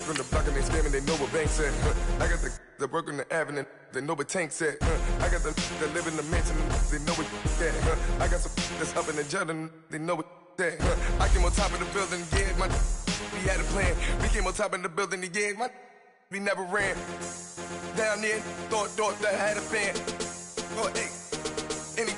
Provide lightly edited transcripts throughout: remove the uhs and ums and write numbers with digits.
from the block and they scamming, they know what bank said. I got the work on the avenue, they know what tank said. I got the that live in the mansion, they know what that. I got some that's up in the jet, they know what that. I came on top of the building, yeah, we had a plan. We came on top of the building, yeah, we never ran. Down there, thought that I had a fan. Oh, hey, any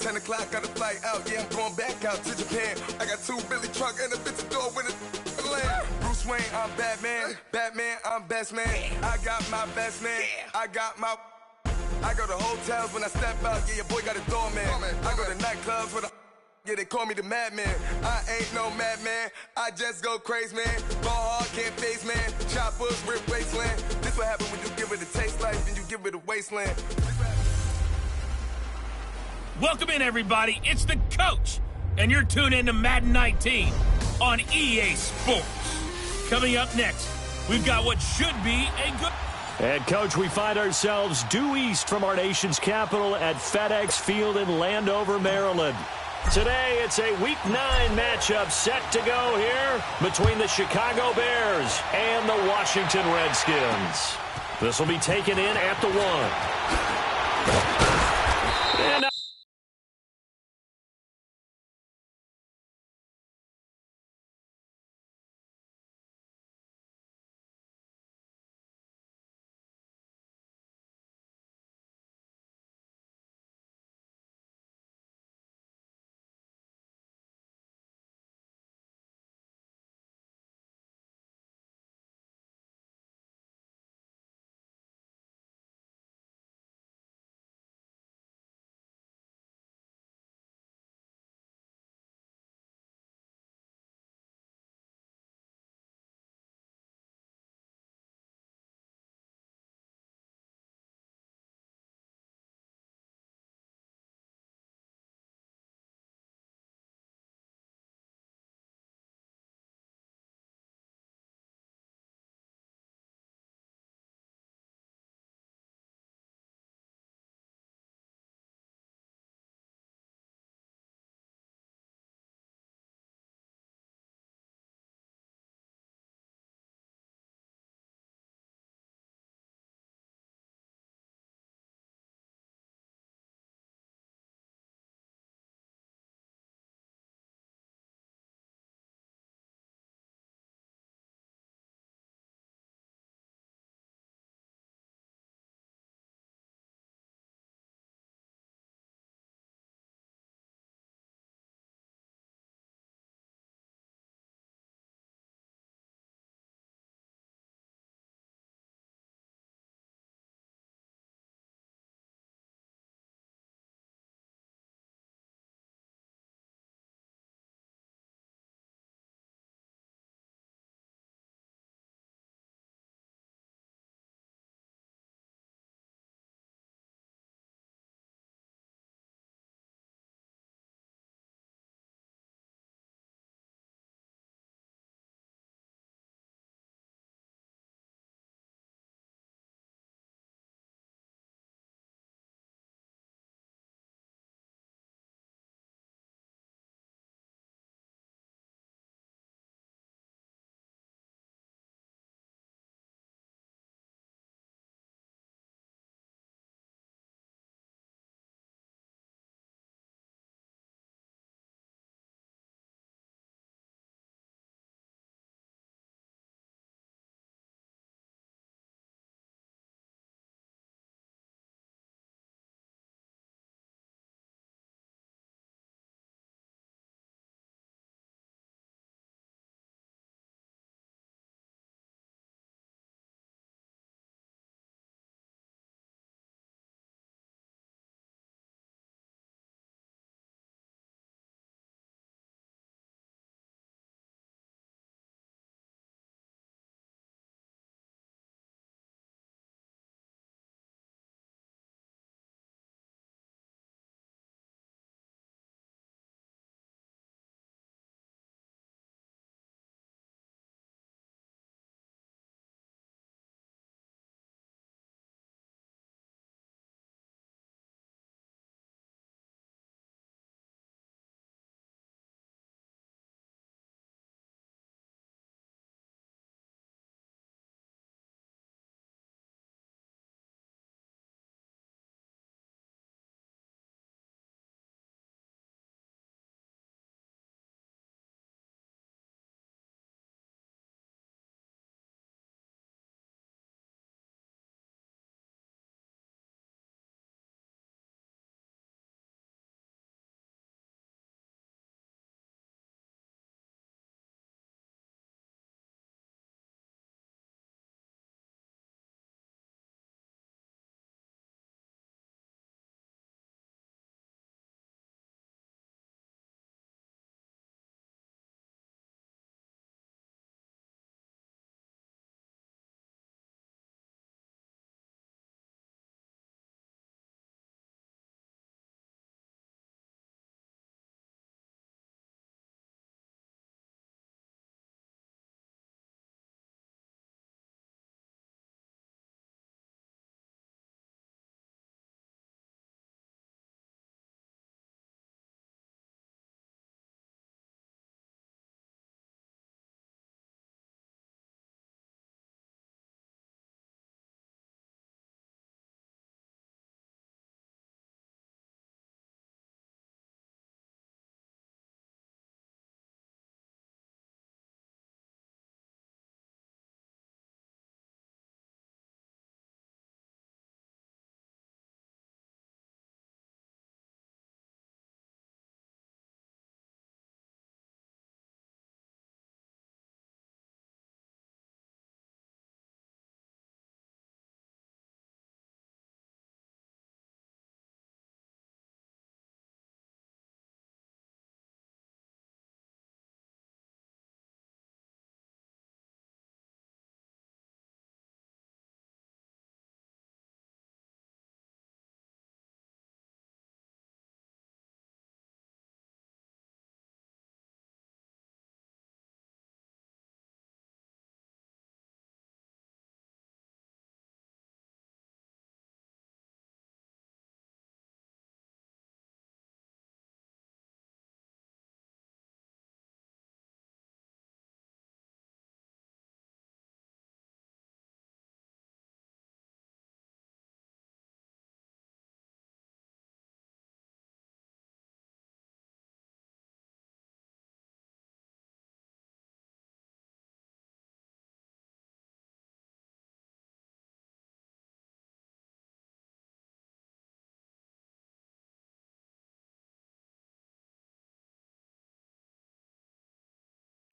10 o'clock, got a flight out, yeah, I'm going back out to Japan. I got 2 Billy truck and a bitch door with a land. Bruce Wayne, I'm Batman. Batman, I'm best man. I got my best man. I go to hotels when I step out, yeah, your boy got a doorman. I go to nightclubs with yeah, they call me the madman. I ain't no madman, I just go crazy, man. Ball hard, can't face, man. Choppers, rip wasteland. This what happen when you give it a taste life and you give it a wasteland. Welcome in, everybody. It's the coach, and you're tuned in to Madden 19 on EA Sports. Coming up next, we've got what should be a good... And, Coach, we find ourselves due east from our nation's capital at FedEx Field in Landover, Maryland. Today, it's a Week 9 matchup set to go here between the Chicago Bears and the Washington Redskins. This will be taken in at the 1. And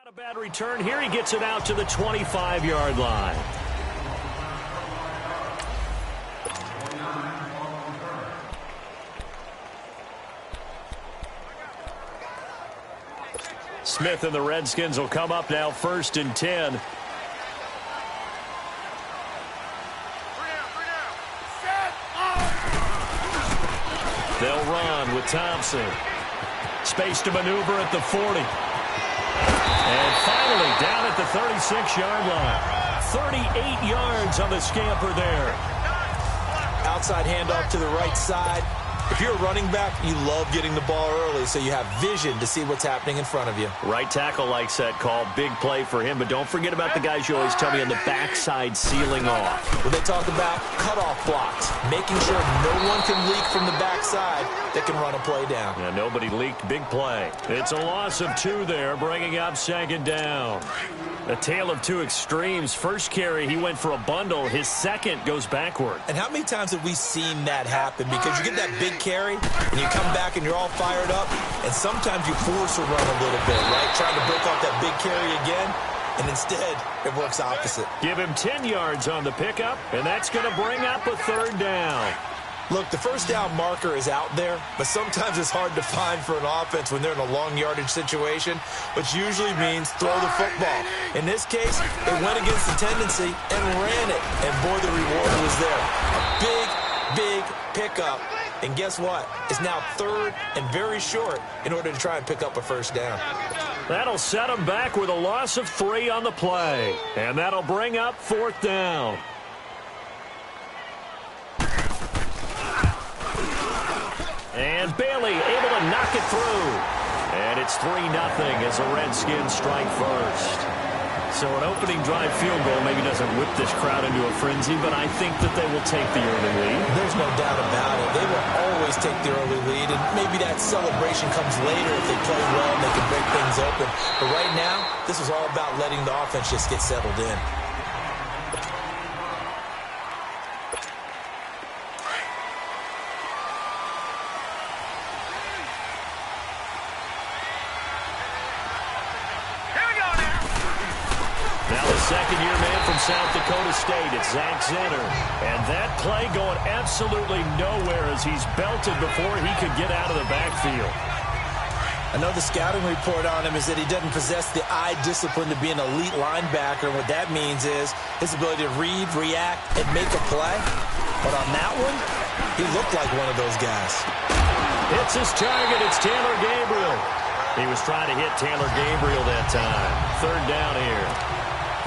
A bad return here. He gets it out to the 25-yard line. Smith and the Redskins will come up now 1st and 10. They'll run with Thompson. Space to maneuver at the 40. And finally down at the 36-yard line. 38 yards on the scamper there. Outside handoff to the right side. If you're a running back, you love getting the ball early so you have vision to see what's happening in front of you. Right tackle likes that call. Big play for him, but don't forget about the guys you always tell me on the backside sealing off. When they talk about cutoff blocks, making sure no one can leak from the backside that can run a play down. Yeah, nobody leaked. Big play. It's a loss of 2 there, bringing up 2nd down. A tale of 2 extremes. First carry, he went for a bundle. His second goes backward. And how many times have we seen that happen? Because you get that big carry, and you come back and you're all fired up, and sometimes you force a run a little bit, right? Trying to break off that big carry again, and instead it works opposite. Give him 10 yards on the pickup, and that's going to bring up a 3rd down. Look, the first down marker is out there, but sometimes it's hard to find for an offense when they're in a long yardage situation, which usually means throw the football. In this case, they went against the tendency and ran it, and boy, the reward was there. A big pickup, and guess what? It's now 3rd and very short in order to try and pick up a 1st down. That'll set him back with a loss of 3 on the play, and that'll bring up 4th down. And Bailey able to knock it through. And it's 3-0 as the Redskins strike first. So an opening drive field goal maybe doesn't whip this crowd into a frenzy, but I think that they will take the early lead. There's no doubt about it. They will always take the early lead, and maybe that celebration comes later if they play well and they can break things open. But right now, this is all about letting the offense just get settled in. Second-year man from South Dakota State. It's Zach Zenner. And that play going absolutely nowhere as he's belted before he could get out of the backfield. I know the scouting report on him is that he doesn't possess the eye discipline to be an elite linebacker. What that means is his ability to read, react, and make a play. But on that one, he looked like one of those guys. It's his target. It's Taylor Gabriel. He was trying to hit Taylor Gabriel that time. 3rd down here.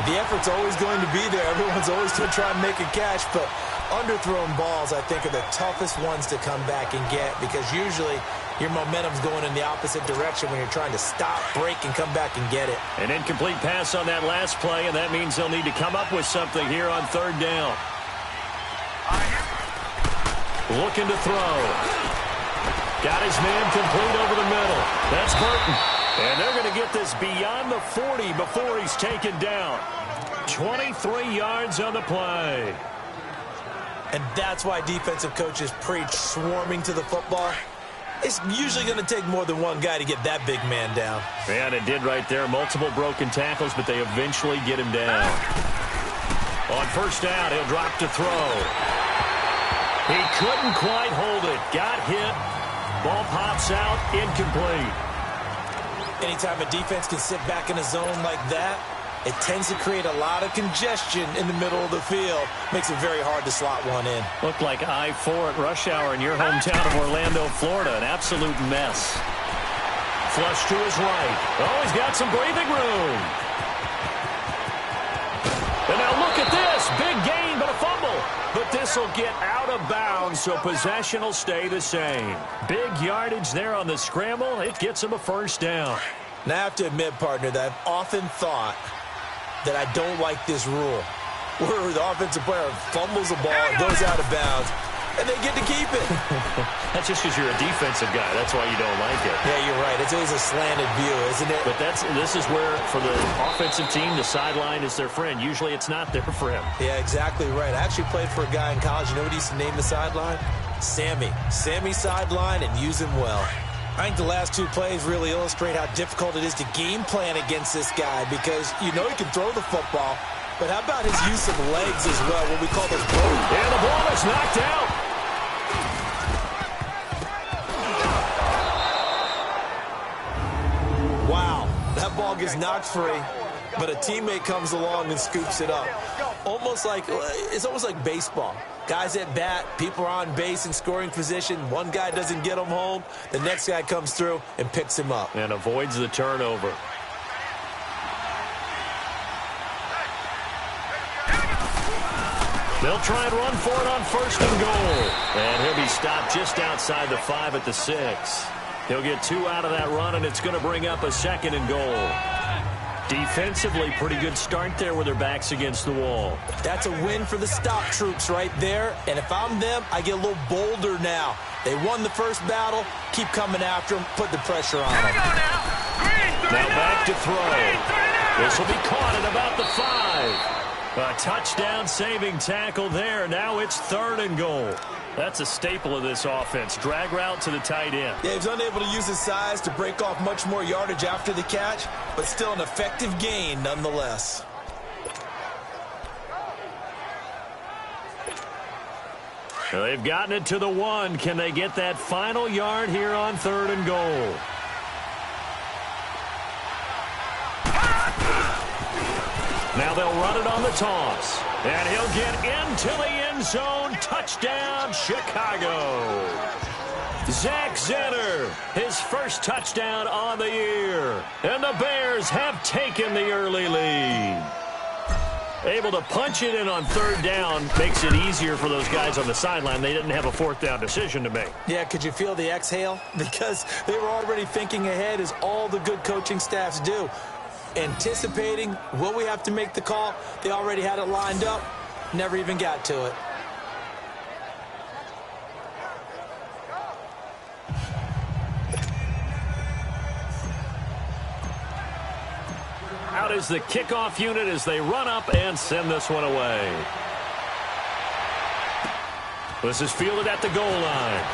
The effort's always going to be there. Everyone's always going to try and make a catch, but underthrown balls, I think, are the toughest ones to come back and get because usually your momentum's going in the opposite direction when you're trying to stop, break, and come back and get it. An incomplete pass on that last play, and that means they'll need to come up with something here on 3rd down. Looking to throw. Got his man complete over the middle. That's Burton. And they're going to get this beyond the 40 before he's taken down. 23 yards on the play. And that's why defensive coaches preach swarming to the football. It's usually going to take more than one guy to get that big man down. And it did right there. Multiple broken tackles, but they eventually get him down. On 1st down, he'll drop to throw. He couldn't quite hold it. Got hit. Ball pops out. Incomplete. Anytime a defense can sit back in a zone like that, it tends to create a lot of congestion in the middle of the field. Makes it very hard to slot one in. Looked like I-4 at rush hour in your hometown of Orlando, Florida. An absolute mess. Flush to his right. Oh, he's got some breathing room. And now look at this. Big gain, but a fumble. But this will get out of bounds, so possession will stay the same. Big yardage there on the scramble. It gets him a 1st down. Now, I have to admit, partner, that I've often thought that I don't like this rule, where the offensive player fumbles the ball, goes out of bounds, and they get to keep it. That's just because you're a defensive guy. That's why you don't like it. Yeah, you're right. It's always a slanted view, isn't it? But this is where, for the offensive team, the sideline is their friend. Usually it's not their friend. Yeah, exactly right. I actually played for a guy in college. You know what he used to name the sideline? Sammy. Sammy sideline, and use him well. I think the last two plays really illustrate how difficult it is to game plan against this guy because you know he can throw the football, but how about his use of legs as well, what we call those bones? And the ball is knocked out. Wow, that ball gets knocked free, but a teammate comes along and scoops it up. It's almost like baseball. Guys at bat, people are on base in scoring position. One guy doesn't get him home. The next guy comes through and picks him up. And avoids the turnover. They'll try and run for it on 1st and goal. And he'll be stopped just outside the 5 at the 6. He'll get 2 out of that run, and it's going to bring up a 2nd and goal. Defensively, pretty good start there with their backs against the wall. That's a win for the stop troops right there. And if I'm them, I get a little bolder now. They won the first battle. Keep coming after them. Put the pressure on them. Now back to throw. This will be caught at about the 5. A touchdown saving tackle there. Now it's 3rd and goal. That's a staple of this offense. Drag route to the tight end. Yeah, he was unable to use his size to break off much more yardage after the catch, but still an effective gain nonetheless. Well, they've gotten it to the 1. Can they get that final yard here on 3rd and goal? Now they'll run it on the toss. And he'll get into the end zone. Touchdown, Chicago. Zach Zenner, his first touchdown on the year. And the Bears have taken the early lead. Able to punch it in on 3rd down makes it easier for those guys on the sideline. They didn't have a 4th down decision to make. Yeah, could you feel the exhale? Because they were already thinking ahead, as all the good coaching staffs do. Anticipating, will we have to make the call? They already had it lined up. Never even got to it. Out is the kickoff unit as they run up and send this one away. This is fielded at the goal line.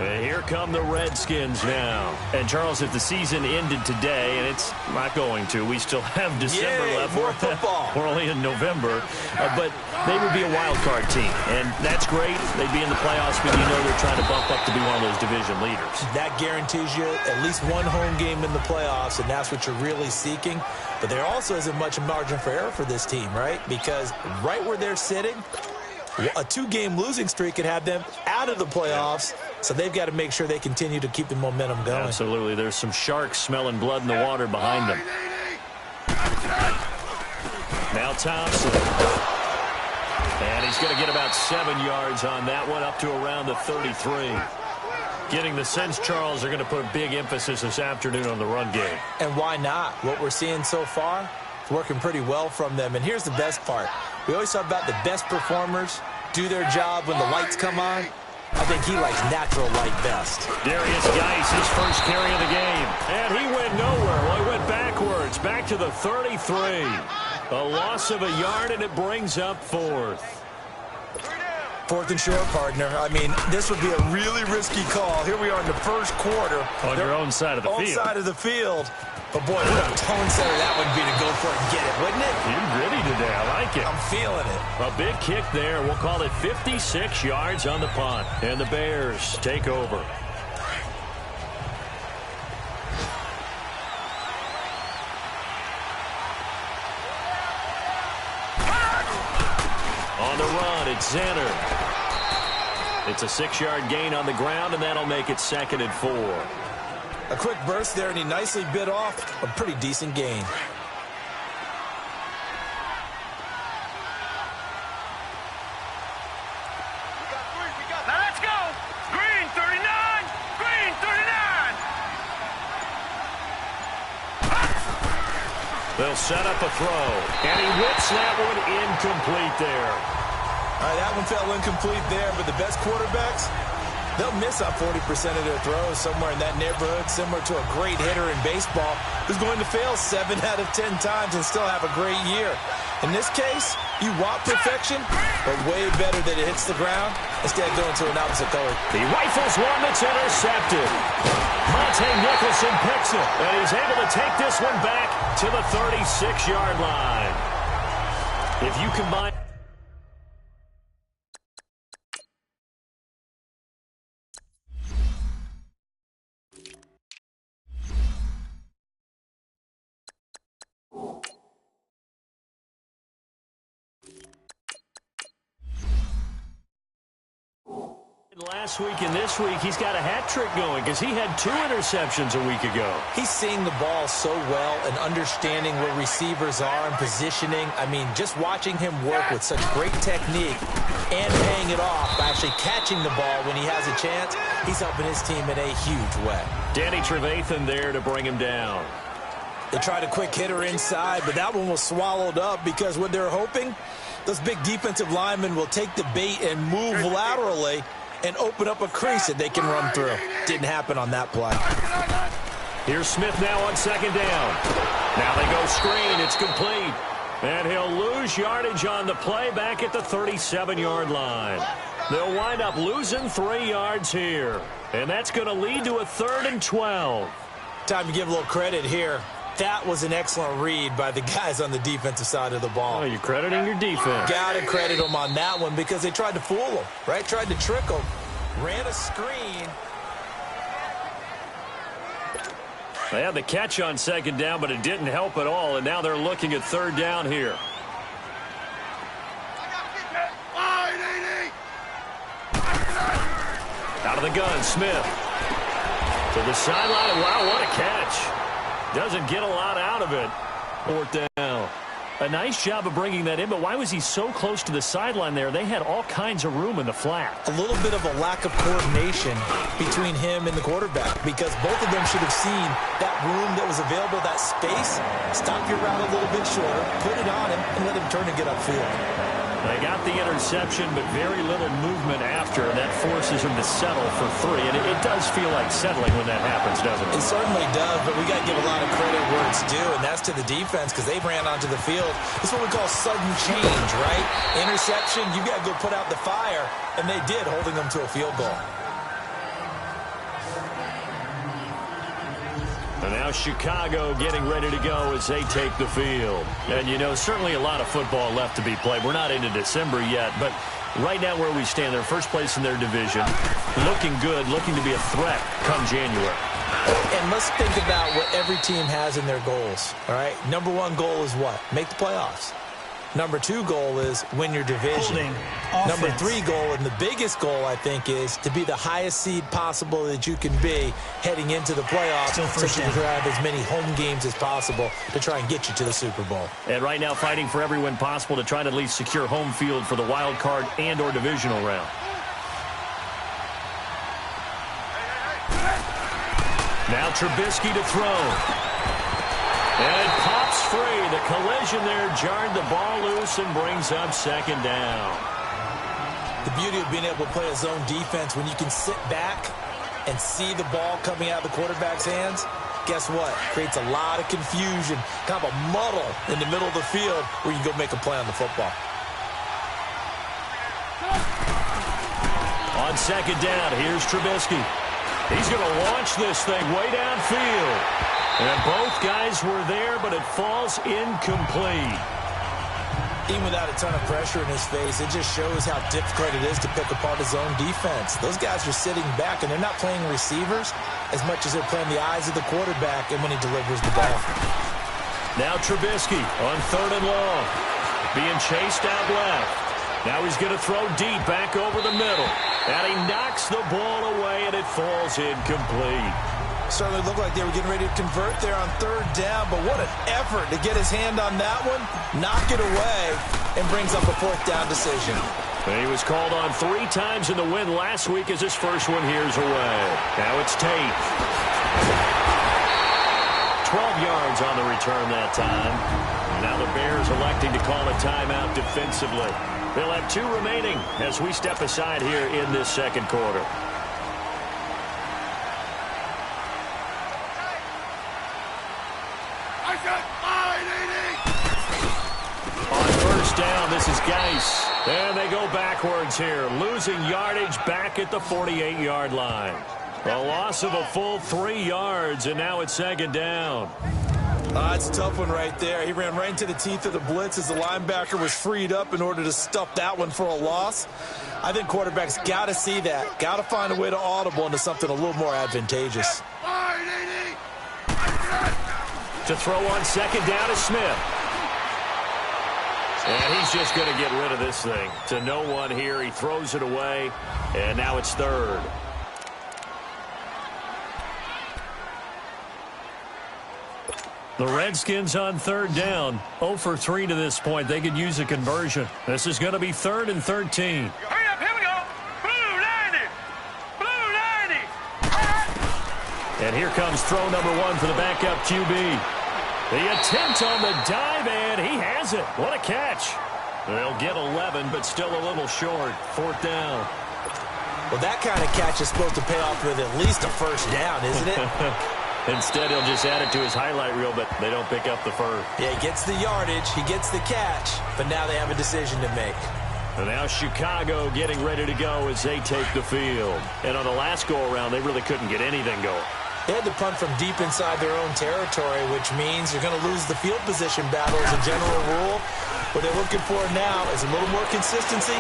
And here come the Redskins now. And, Charles, if the season ended today, and it's not going to, we still have December left. More football. We're only in November. But they would be a wild card team. And that's great. They'd be in the playoffs, but you know they're trying to bump up to be one of those division leaders. That guarantees you at least one home game in the playoffs, and that's what you're really seeking. But there also isn't much margin for error for this team, right? Because right where they're sitting, a 2-game losing streak could have them out of the playoffs, so they've got to make sure they continue to keep the momentum going. Absolutely. There's some sharks smelling blood in the water behind them. Now Thompson. And he's going to get about 7 yards on that one, up to around the 33. Getting the sense, Charles, they're going to put a big emphasis this afternoon on the run game. And why not? What we're seeing so far, it's working pretty well from them. And here's the best part. We always talk about the best performers do their job when the lights come on. I think he likes natural light best. Darius Geis, his first carry of the game. And he went nowhere. Well, he went backwards, back to the 33. A loss of a yard, and it brings up 4th. 4th and short, partner. I mean, this would be a really risky call. Here we are in the first quarter. On your own side of the field. Own side of the field. But, boy, what a tone setter that would be to go for it and get it, wouldn't it? You're gritty today. I like it. I'm feeling it. A big kick there. We'll call it 56 yards on the punt. And the Bears take over. On the run, it's Zenner. It's a 6-yard gain on the ground, and that'll make it 2nd and 4. A quick burst there, and he nicely bit off a pretty decent gain. Now let's go. Green 39. Green 39. They'll set up a throw. And he whips that one incomplete there. All right, that one fell incomplete there, but the best quarterbacks, they'll miss on 40% of their throws somewhere in that neighborhood, similar to a great hitter in baseball who's going to fail 7 out of 10 times and still have a great year. In this case, you want perfection, but way better that it hits the ground instead of going to an opposite color. He rifles one that's intercepted. Monte Nicholson picks it, and he's able to take this one back to the 36-yard line. If you combine... Last week and this week, he's got a hat trick going because he had 2 interceptions a week ago. He's seeing the ball so well and understanding where receivers are and positioning. I mean, just watching him work with such great technique and paying it off by actually catching the ball when he has a chance, he's helping his team in a huge way. Danny Trevathan there to bring him down. They tried a quick hitter inside, but that one was swallowed up because what they're hoping, those big defensive linemen will take the bait and move laterally and open up a crease that they can run through. Didn't happen on that play. Here's Smith now on second down. Now they go screen. It's complete. And he'll lose yardage on the play back at the 37-yard line. They'll wind up losing 3 yards here. And that's going to lead to a 3rd and 12. Time to give a little credit here. That was an excellent read by the guys on the defensive side of the ball. Oh, you're crediting your defense. Got to credit them on that one because they tried to fool them, right? Tried to trick them. Ran a screen. They had the catch on second down, but it didn't help at all, and now they're looking at 3rd down here. Out of the gun, Smith. To the sideline. Wow, what a catch. Doesn't get a lot out of it. 4th down. A nice job of bringing that in, but why was he so close to the sideline there? They had all kinds of room in the flat. A little bit of a lack of coordination between him and the quarterback because both of them should have seen that room that was available, that space. Stop your route a little bit shorter, put it on him, and let him turn and get upfield. They got the interception, but very little movement after, and that forces him to settle for 3. And it does feel like settling when that happens, doesn't it? It certainly does, but we got to give a lot of credit where it's due, and that's to the defense because they ran onto the field. It's what we call sudden change, right? Interception, you got to go put out the fire, and they did, holding them to a field goal. And now Chicago getting ready to go as they take the field. And, you know, certainly a lot of football left to be played. We're not into December yet, but right now where we stand, they're first place in their division. Looking good, looking to be a threat come January. And let's think about what every team has in their goals, all right? Number 1 goal is what? Make the playoffs. Number 2 goal is win your division. Number 3 goal, and the biggest goal, I think, is to be the highest seed possible that you can be heading into the playoffs so you can have as many home games as possible to try and get you to the Super Bowl. And right now fighting for every win possible to try to at least secure home field for the wild card and or divisional round. Now Trubisky to throw. And it pops free. The collision there jarred the ball loose and brings up second down. The beauty of being able to play a zone defense when you can sit back and see the ball coming out of the quarterback's hands, guess what? Creates a lot of confusion, kind of a muddle in the middle of the field where you can go make a play on the football. On second down, here's Trubisky. He's going to launch this thing way downfield. And both guys were there, but it falls incomplete. Even without a ton of pressure in his face, it just shows how difficult it is to pick apart his own defense. Those guys are sitting back, and they're not playing receivers as much as they're playing the eyes of the quarterback and when he delivers the ball. Now Trubisky on 3rd and long. Being chased out left. Now he's going to throw deep back over the middle. And he knocks the ball away, and it falls incomplete. Certainly looked like they were getting ready to convert there on 3rd down, but what an effort to get his hand on that one, knock it away, and brings up a 4th down decision. He was called on 3 times in the win last week as his first one here's away. Now it's Tate. 12 yards on the return that time. Now the Bears electing to call a timeout defensively. They'll have 2 remaining as we step aside here in this second quarter. This is Geis. And they go backwards here, losing yardage back at the 48-yard line. A loss of a full 3 yards, and now it's second down. It's a tough one right there. He ran right into the teeth of the blitz as the linebacker was freed up in order to stuff that one for a loss. I think quarterbacks got to see that. Got to find a way to audible into something a little more advantageous. To throw on second down is Smith. And he's just going to get rid of this thing. To no one here. He throws it away. And now it's third. The Redskins on third down. 0 for 3 to this point. They could use a conversion. This is going to be 3rd and 13. Hurry up, here we go. Blue 90. Blue 90. And here comes throw number 1 for the backup QB. The attempt on the dive, and he has it. What a catch. They'll get 11, but still a little short. 4th down. Well, that kind of catch is supposed to pay off with at least a first down, isn't it? Instead, he'll just add it to his highlight reel, but they don't pick up the first. Yeah, he gets the yardage, he gets the catch, but now they have a decision to make. And now Chicago getting ready to go as they take the field. And on the last go-around, they really couldn't get anything going. They had to punt from deep inside their own territory, which means you're going to lose the field position battle as a general rule. What they're looking for now is a little more consistency,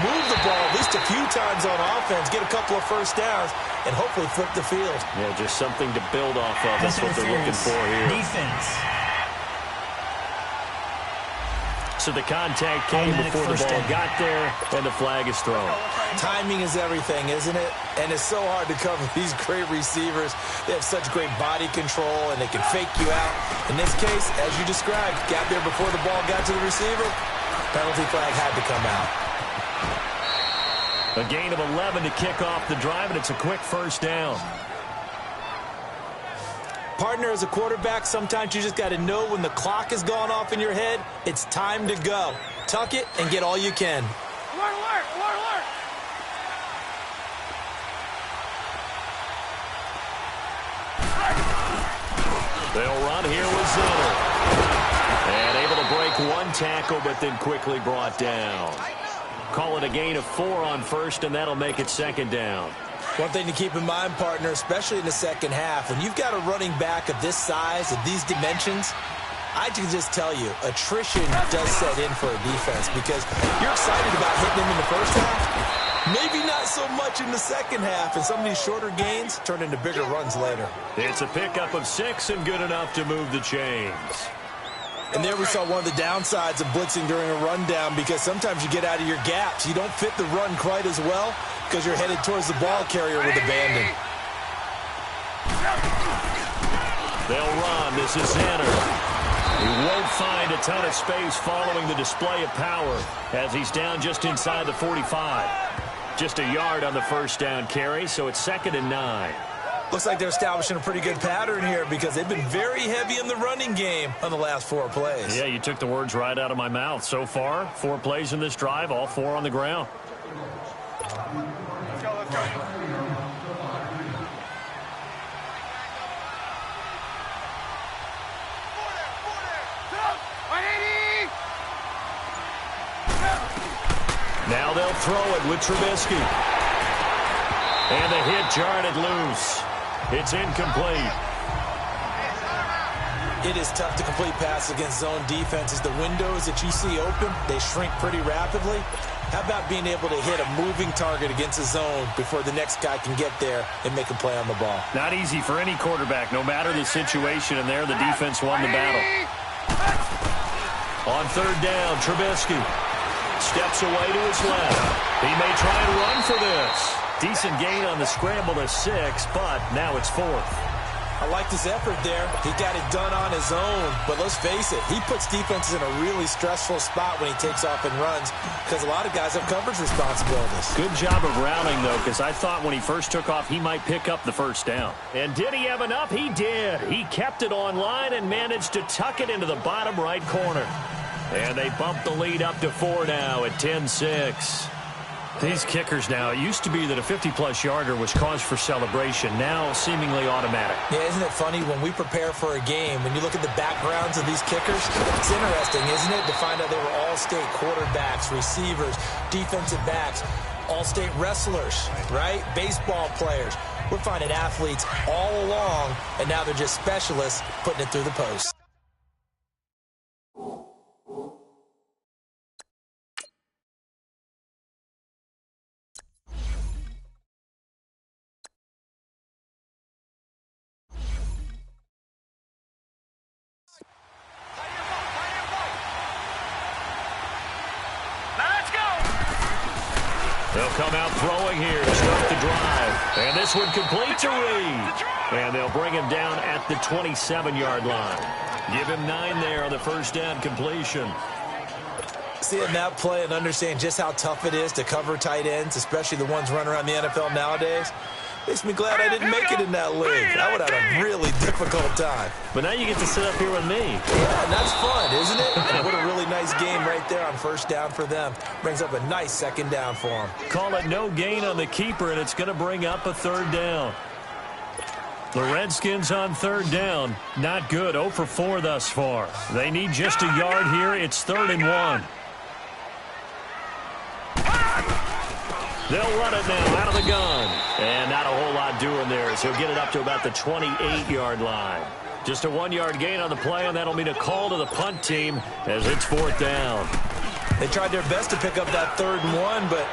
move the ball at least a few times on offense, get a couple of first downs, and hopefully flip the field. Yeah, just something to build off of. That's what they're looking for here. Defense. So the contact came before the ball got there, and the flag is thrown. Timing is everything, isn't it? And it's so hard to cover these great receivers. They have such great body control, and they can fake you out. In this case, as you described, got there before the ball got to the receiver. Penalty flag had to come out. A gain of 11 to kick off the drive, and it's a quick first down. Partner, as a quarterback, sometimes you just got to know when the clock has gone off in your head, it's time to go. Tuck it and get all you can. Alert, alert, alert, alert. They'll run here with Zinner. And able to break one tackle, but then quickly brought down. Call it a gain of 4 on first, and that'll make it second down. One thing to keep in mind, partner, especially in the second half, when you've got a running back of this size, of these dimensions, I can just tell you, attrition does set in for a defense because you're excited about hitting him in the first half. Maybe not so much in the second half, and some of these shorter gains turn into bigger runs later. It's a pickup of 6 and good enough to move the chains. And there we saw one of the downsides of blitzing during a rundown because sometimes you get out of your gaps. You don't fit the run quite as well because you're headed towards the ball carrier with abandon. They'll run. This is Zinner. He won't find a ton of space following the display of power as he's down just inside the 45. Just a yard on the first down carry, so it's 2nd and 9. Looks like they're establishing a pretty good pattern here because they've been very heavy in the running game on the last 4 plays. Yeah, you took the words right out of my mouth. So far, 4 plays in this drive, all 4 on the ground. Let's go, let's go. Now they'll throw it with Trubisky. And the hit jarred it loose. It's incomplete. It is tough to complete passes against zone defenses. The windows that you see open, they shrink pretty rapidly. How about being able to hit a moving target against a zone before the next guy can get there and make a play on the ball? Not easy for any quarterback, no matter the situation, and there the defense won the battle. On third down, Trubisky steps away to his left. He may try and run for this. Decent gain on the scramble to 6, but now it's 4th. I like his effort there. He got it done on his own, but let's face it, he puts defenses in a really stressful spot when he takes off and runs because a lot of guys have coverage responsibilities. Good job of routing, though, because I thought when he first took off, he might pick up the first down. And did he have enough? He did. He kept it on line and managed to tuck it into the bottom right corner. And they bump the lead up to 4 now at 10-6. These kickers now, it used to be that a 50-plus yarder was cause for celebration. Now, seemingly automatic. Yeah, isn't it funny when we prepare for a game, when you look at the backgrounds of these kickers, it's interesting, isn't it, to find out they were all-state quarterbacks, receivers, defensive backs, all-state wrestlers, right? Baseball players. We're finding athletes all along, and now they're just specialists putting it through the post. They'll come out throwing here to start the drive. And this one complete to Reed. And they'll bring him down at the 27-yard line. Give him 9 there on the first down completion. Seeing that play and understanding just how tough it is to cover tight ends, especially the ones running around the NFL nowadays, makes me glad I didn't make it in that league. I would have had a really difficult time. But now you get to sit up here with me. Yeah, and that's fun, isn't it? And what a really nice game right there on first down for them. Brings up a nice second down for them. Call it no gain on the keeper, and it's going to bring up a third down. The Redskins on third down. Not good. 0 for 4 thus far. They need just a yard here. It's 3rd and 1. They'll run it now out of the gun. And not a whole lot doing there as he'll get it up to about the 28-yard line. Just a 1-yard gain on the play, and that'll mean a call to the punt team as it's 4th down. They tried their best to pick up that 3rd and 1, but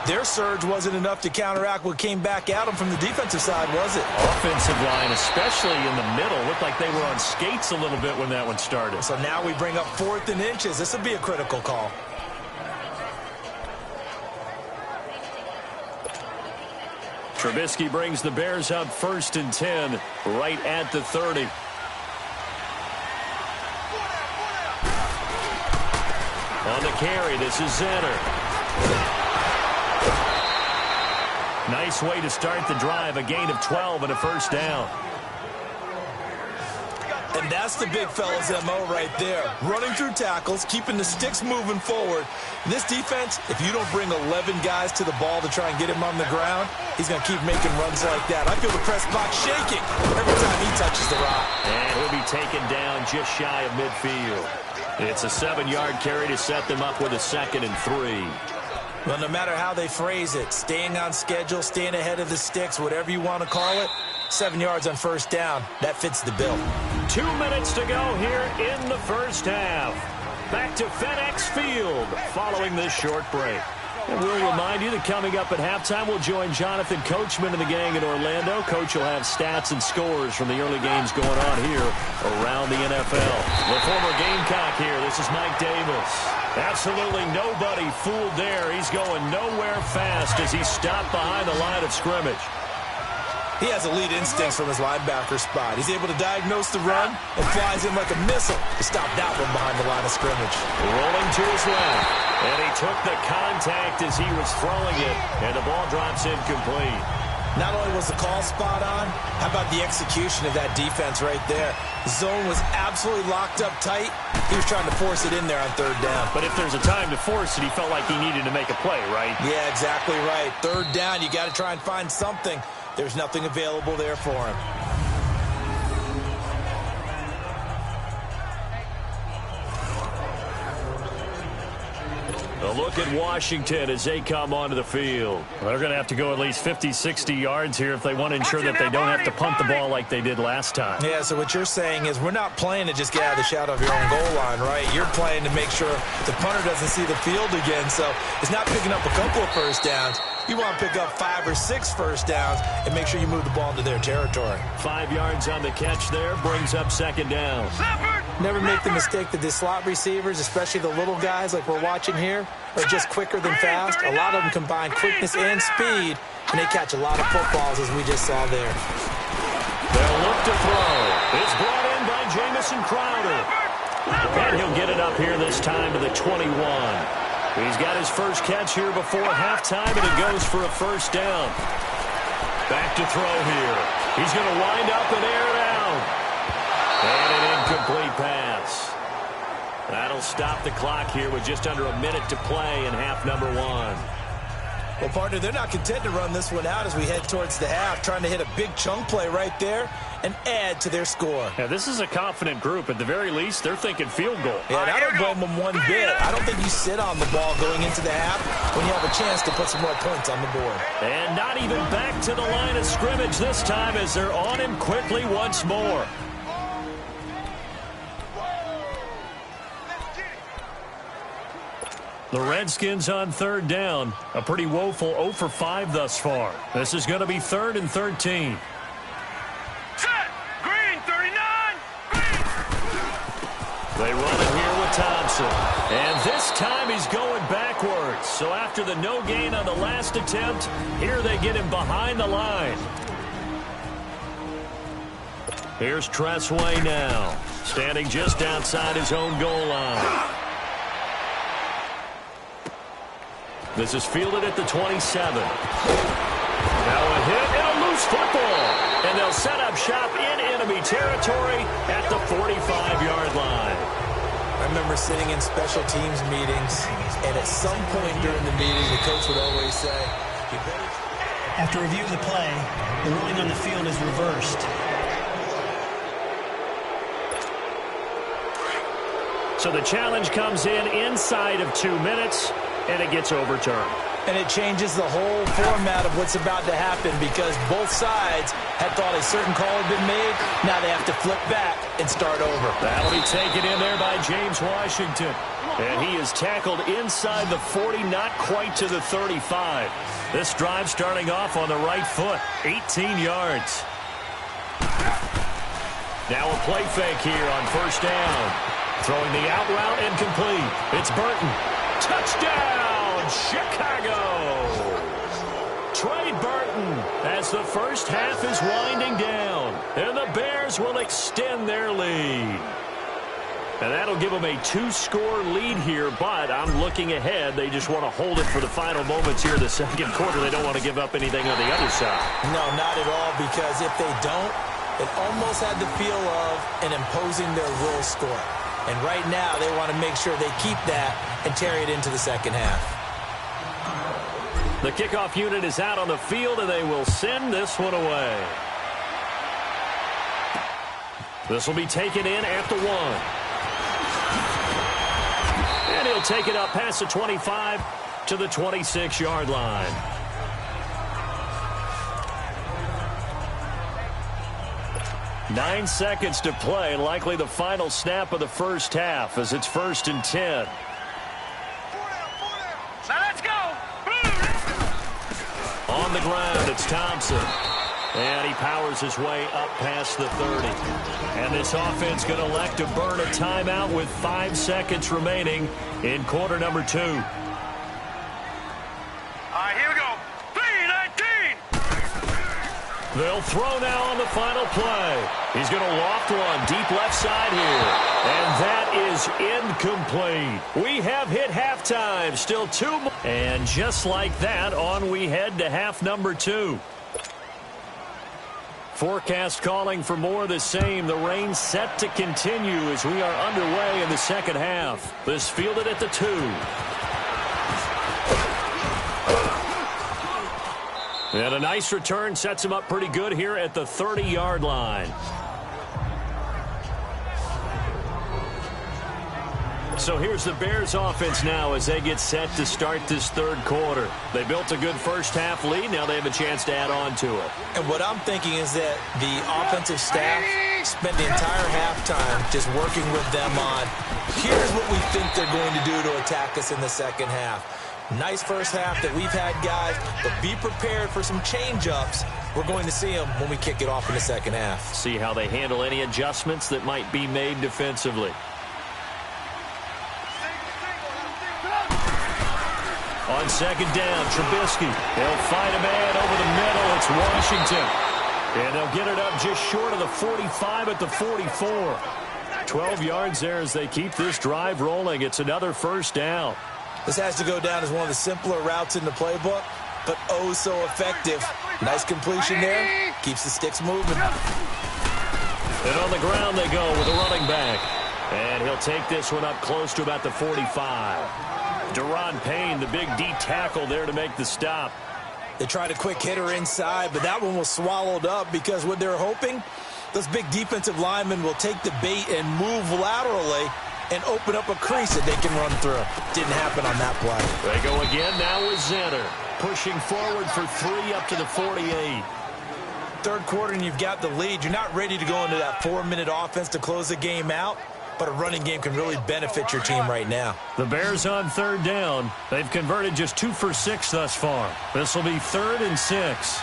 their surge wasn't enough to counteract what came back at them from the defensive side, was it? Offensive line, especially in the middle, looked like they were on skates a little bit when that one started. So now we bring up 4th and inches. This will be a critical call. Trubisky brings the Bears up 1st and 10, right at the 30. On the carry, this is Zenner. Nice way to start the drive, a gain of 12 and a first down. And that's the big fella's MO right there. Running through tackles, keeping the sticks moving forward. This defense, if you don't bring 11 guys to the ball to try and get him on the ground, he's going to keep making runs like that. I feel the press box shaking every time he touches the rock. And he'll be taken down just shy of midfield. It's a 7-yard carry to set them up with a 2nd and 3. Well, no matter how they phrase it, staying on schedule, staying ahead of the sticks, whatever you want to call it, 7 yards on first down, that fits the bill. 2 minutes to go here in the first half. Back to FedEx Field following this short break. And we'll remind you that coming up at halftime, we'll join Jonathan Coachman and the gang in Orlando. Coach will have stats and scores from the early games going on here around the NFL. The former Gamecock here. This is Mike Davis. Absolutely nobody fooled there. He's going nowhere fast as he's stopped behind the line of scrimmage. He has elite instincts from his linebacker spot. He's able to diagnose the run and flies in like a missile to stop that one behind the line of scrimmage. Rolling to his left, and he took the contact as he was throwing it, and the ball drops incomplete. Not only was the call spot on, how about the execution of that defense right there? The zone was absolutely locked up tight. He was trying to force it in there on third down. But if there's a time to force it, he felt like he needed to make a play, right? Yeah, exactly right. Third down, you got to try and find something. There's nothing available there for him. A look at Washington as they come onto the field. They're going to have to go at least 50, 60 yards here if they want to ensure that they don't have to punt the ball like they did last time. Yeah, so what you're saying is we're not playing to just get out of the shadow of your own goal line, right? You're playing to make sure the punter doesn't see the field again. So it's not picking up a couple of first downs. You want to pick up 5 or 6 first downs and make sure you move the ball into their territory. 5 yards on the catch there, brings up second down. Never make the mistake that the slot receivers, especially the little guys like we're watching here, are just quicker than fast. A lot of them combine quickness and speed, and they catch a lot of footballs as we just saw there. They'll look to throw. It's brought in by Jamison Crowder. And he'll get it up here this time to the 21. He's got his first catch here before halftime, and it goes for a first down. Back to throw here. He's going to wind up and air it out. And an incomplete pass. That'll stop the clock here with just under a minute to play in half number 1. Well, partner, they're not content to run this one out as we head towards the half, trying to hit a big chunk play right there and add to their score. Yeah, this is a confident group. At the very least, they're thinking field goal. Yeah, and I don't blame them one bit. I don't think you sit on the ball going into the half when you have a chance to put some more points on the board. And not even back to the line of scrimmage this time as they're on him quickly once more. The Redskins on third down. A pretty woeful 0 for 5 thus far. This is going to be 3rd and 13. Set. Green, 39. Green. They run it here with Thompson. And this time he's going backwards. So after the no gain on the last attempt, here they get him behind the line. Here's Tressway now, standing just outside his own goal line. This is fielded at the 27. Now a hit and a loose football. And they'll set up shop in enemy territory at the 45-yard line. I remember sitting in special teams meetings, and at some point during the meeting, the coach would always say, after review of the play, the ruling on the field is reversed. So the challenge comes in inside of 2 minutes. And it gets overturned. And it changes the whole format of what's about to happen because both sides had thought a certain call had been made. Now they have to flip back and start over. That'll be taken in there by James Washington. And he is tackled inside the 40, not quite to the 35. This drive starting off on the right foot, 18 yards. Now a play fake here on first down. Throwing the out route incomplete. It's Burton. Touchdown, Chicago! Trey Burton as the first half is winding down. And the Bears will extend their lead. And that'll give them a 2-score lead here, but I'm looking ahead. They just want to hold it for the final moments here in the second quarter. They don't want to give up anything on the other side. No, not at all, because if they don't, it almost had the feel of an imposing their will score. And right now, they want to make sure they keep that and carry it into the second half. The kickoff unit is out on the field, and they will send this one away. This will be taken in at the 1. And he'll take it up past the 25 to the 26-yard line. Nine seconds to play, likely the final snap of the first half as it's 1st and 10. Now let's go. On the ground, it's Thompson. And he powers his way up past the 30. And this offense going to elect to burn a timeout with 5 seconds remaining in quarter number 2. All right, here we go. 3-19. They'll throw now on the final play. He's going to loft one deep left side here. And that is incomplete. We have hit halftime. Still 2 more. And just like that, on we head to half number 2. Forecast calling for more of the same. The rain set to continue as we are underway in the second half. This fielded at the 2. And a nice return sets him up pretty good here at the 30-yard line. So here's the Bears offense now as they get set to start this third quarter. They built a good first half lead. Now they have a chance to add on to it. And what I'm thinking is that the offensive staff spent the entire halftime just working with them on, here's what we think they're going to do to attack us in the second half. Nice first half that we've had, guys, but be prepared for some change-ups. We're going to see them when we kick it off in the second half. See how they handle any adjustments that might be made defensively. On second down, Trubisky. They'll fight a man over the middle. It's Washington. And they'll get it up just short of the 45 at the 44. 12 yards there as they keep this drive rolling. It's another first down. This has to go down as one of the simpler routes in the playbook, but oh so effective. Nice completion there. Keeps the sticks moving. And on the ground they go with a running back. And he'll take this one up close to about the 45. Deron Payne, the big D tackle there to make the stop. They tried a quick hitter inside, but that one was swallowed up because what they're hoping, those big defensive linemen will take the bait and move laterally and open up a crease that they can run through. Didn't happen on that play. They go again now with Zenner. Pushing forward for 3 up to the 48. Third quarter and you've got the lead. You're not ready to go into that 4-minute offense to close the game out, but a running game can really benefit your team right now. The Bears on third down. They've converted just 2 for 6 thus far. This will be 3rd and 6.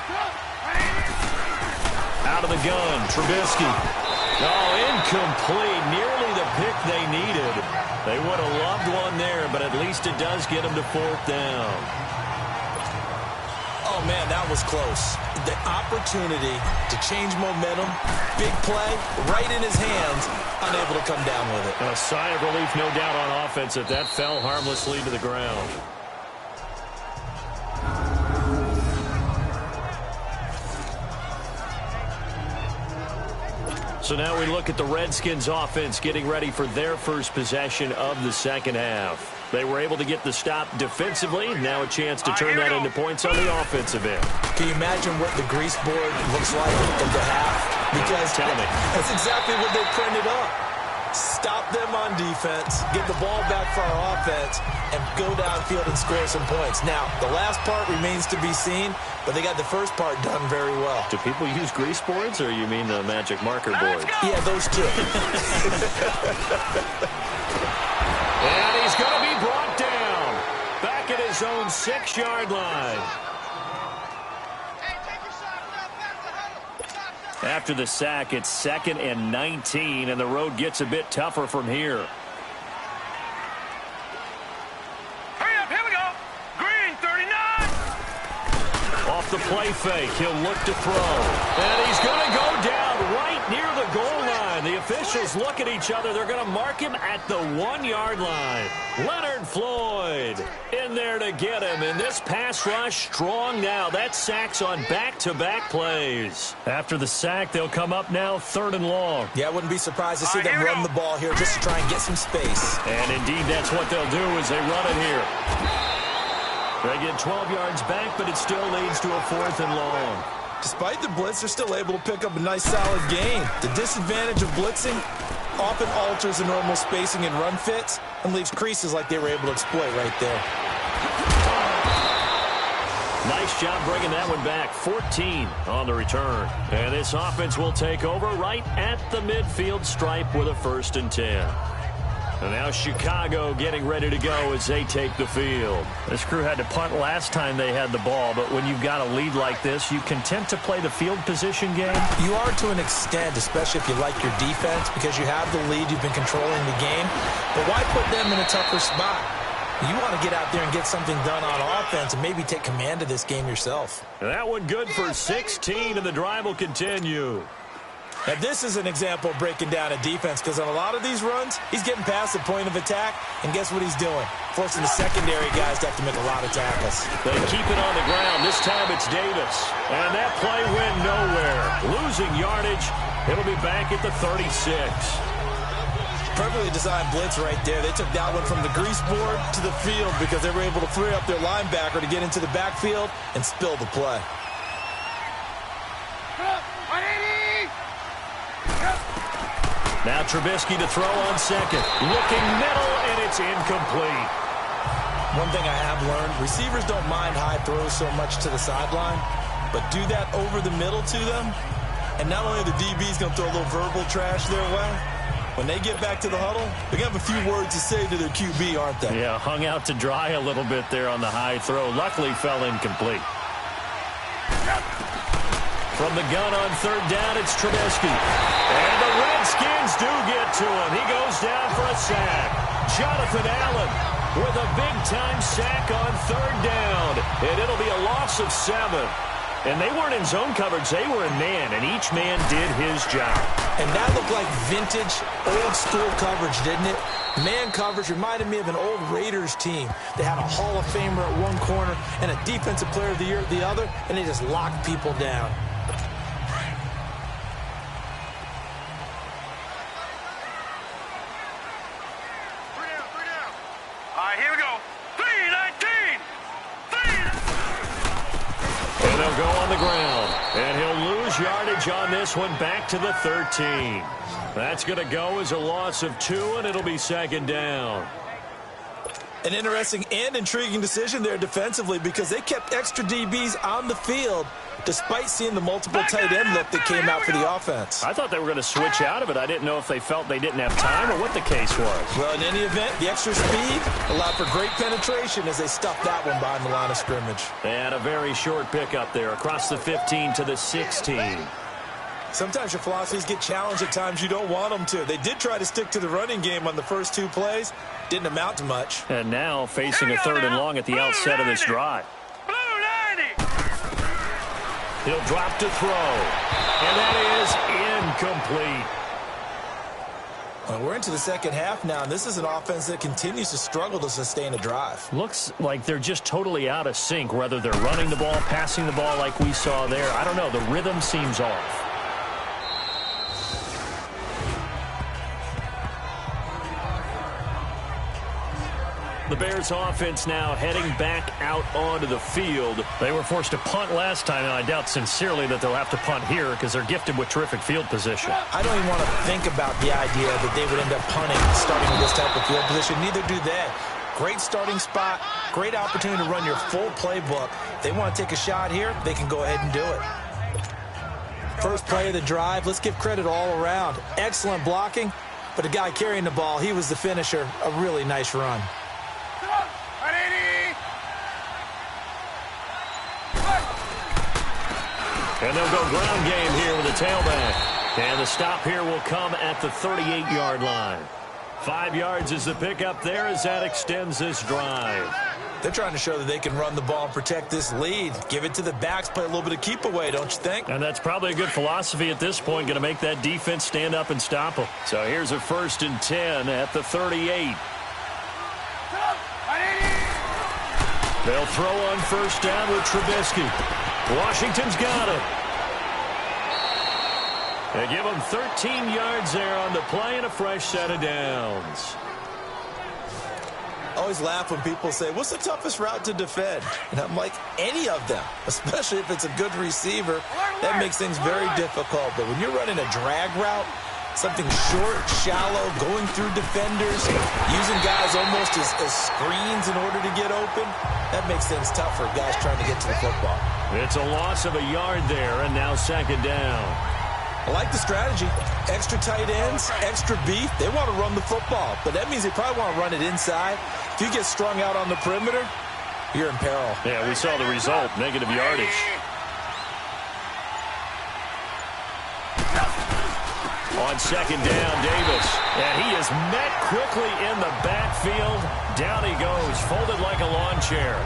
Out of the gun, Trubisky. Oh, incomplete. Nearly the pick they needed. They would have loved one there, but at least it does get them to 4th down. Oh, man, that was close. The opportunity to change momentum, big play, right in his hands, unable to come down with it. A sigh of relief, no doubt, on offense that fell harmlessly to the ground. So now we look at the Redskins offense getting ready for their first possession of the second half. They were able to get the stop defensively. Now a chance to turn that into points on the offensive end. Can you imagine what the grease board looks like in the half? Because Tell me. that's exactly what they printed up. Stop them on defense, get the ball back for our offense, and go downfield and score some points. Now, the last part remains to be seen, but they got the first part done very well. Do people use grease boards, or you mean the magic marker boards? Yeah, those two. And he's going to be brought down. Back at his own 6-yard line. After the sack, it's 2nd and 19, and the road gets a bit tougher from here. Hurry up, here we go. Green, 39. Off the play fake, he'll look to throw. And he's going to go down right near the goal line. The officials look at each other. They're going to mark him at the 1-yard line. Leonard Floyd in there to get him. And this pass rush strong now. That sack's on back-to-back plays. After the sack, they'll come up now 3rd and long. Yeah, I wouldn't be surprised to see them run the ball here just to try and get some space. And indeed, that's what they'll do as they run it here. They get 12 yards back, but it still leads to a 4th and long. Despite the blitz, they're still able to pick up a nice, solid gain. The disadvantage of blitzing often alters the normal spacing and run fits and leaves creases like they were able to exploit right there. Nice job bringing that one back. 14 on the return. And this offense will take over right at the midfield stripe with a 1st and 10. And now Chicago getting ready to go as they take the field. This crew had to punt last time they had the ball, but when you've got a lead like this, you content to play the field position game? You are to an extent, especially if you like your defense, because you have the lead, you've been controlling the game. But why put them in a tougher spot? You want to get out there and get something done on offense and maybe take command of this game yourself. And that one good for 16, and the drive will continue. Now, this is an example of breaking down a defense because on a lot of these runs, he's getting past the point of attack, and guess what he's doing? Forcing the secondary guys to have to make a lot of tackles. They keep it on the ground. This time it's Davis. And that play went nowhere. Losing yardage. It'll be back at the 36. Perfectly designed blitz right there. They took that one from the grease board to the field because they were able to free up their linebacker to get into the backfield and spill the play. Now Trubisky to throw on 2nd. Looking middle, and it's incomplete. One thing I have learned, receivers don't mind high throws so much to the sideline, but do that over the middle to them, and not only the DB's going to throw a little verbal trash their way, when they get back to the huddle, they're going to have a few words to say to their QB, aren't they? Yeah, hung out to dry a little bit there on the high throw. Luckily fell incomplete. From the gun on 3rd down, it's Trubisky. And the Redskins do get to him. He goes down for a sack. Jonathan Allen with a big-time sack on 3rd down. And it'll be a loss of 7. And they weren't in zone coverage. They were in man, and each man did his job. And that looked like vintage, old-school coverage, didn't it? Man coverage reminded me of an old Raiders team. They had a Hall of Famer at one corner and a Defensive Player of the Year at the other, and they just locked people down. All right, here we go. 3, ground. And he'll lose yardage on this one back to the 13. That's going to go as a loss of 2, and it'll be second down. An interesting and intriguing decision there defensively because they kept extra DBs on the field despite seeing the multiple tight end look that came out for the offense. I thought they were going to switch out of it. I didn't know if they felt they didn't have time or what the case was. Well, in any event, the extra speed allowed for great penetration as they stuffed that one behind the line of scrimmage. And a very short pickup there across the 15 to the 16. Sometimes your philosophies get challenged at times you don't want them to. They did try to stick to the running game on the first 2 plays. Didn't amount to much. And now facing a 3rd and long at the outset of this drive. He'll drop to throw. And that is incomplete. Well, we're into the second half now, and this is an offense that continues to struggle to sustain a drive. Looks like they're just totally out of sync, whether they're running the ball, passing the ball like we saw there. I don't know. The rhythm seems off. The Bears offense now heading back out onto the field. They were forced to punt last time, and I doubt sincerely that they'll have to punt here because they're gifted with terrific field position. I don't even want to think about the idea that they would end up punting starting with this type of field position. Neither do they. Great starting spot, great opportunity to run your full playbook. If they want to take a shot here, they can go ahead and do it. First play of the drive, let's give credit all around. Excellent blocking, but the guy carrying the ball, he was the finisher. A really nice run. And they'll go ground game here with a tailback. And the stop here will come at the 38-yard line. 5 yards is the pickup there as that extends this drive. They're trying to show that they can run the ball and protect this lead. Give it to the backs, play a little bit of keep away, don't you think? And that's probably a good philosophy at this point, going to make that defense stand up and stop them. So here's a 1st and 10 at the 38. They'll throw on first down with Trubisky. Washington's got it. They give them 13 yards there on the play and a fresh set of downs. I always laugh when people say, what's the toughest route to defend? And I'm like, any of them, especially if it's a good receiver. That makes things very difficult. But when you're running a drag route, something short, shallow, going through defenders, using guys almost as screens in order to get open, that makes things tough for guys trying to get to the football. It's a loss of a yard there, and now second down. I like the strategy. Extra tight ends, extra beef. They want to run the football, but that means they probably want to run it inside. If you get strung out on the perimeter, you're in peril. Yeah, we saw the result, negative yardage. On second down, Davis. And he is met quickly in the backfield. Down he goes, folded like a lawn chair.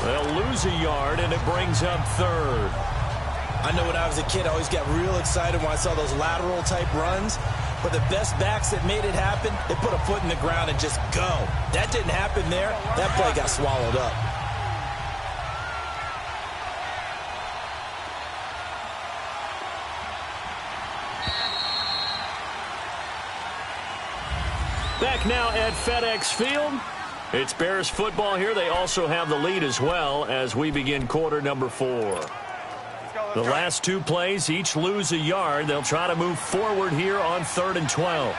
They'll lose a yard, and it brings up 3rd. I know when I was a kid, I always got real excited when I saw those lateral-type runs. But the best backs that made it happen, they put a foot in the ground and just go. That didn't happen there. That play got swallowed up. Back now at FedEx Field. It's Bears football here. They also have the lead as well as we begin quarter number 4. The last 2 plays, each lose a yard. They'll try to move forward here on 3rd and 12.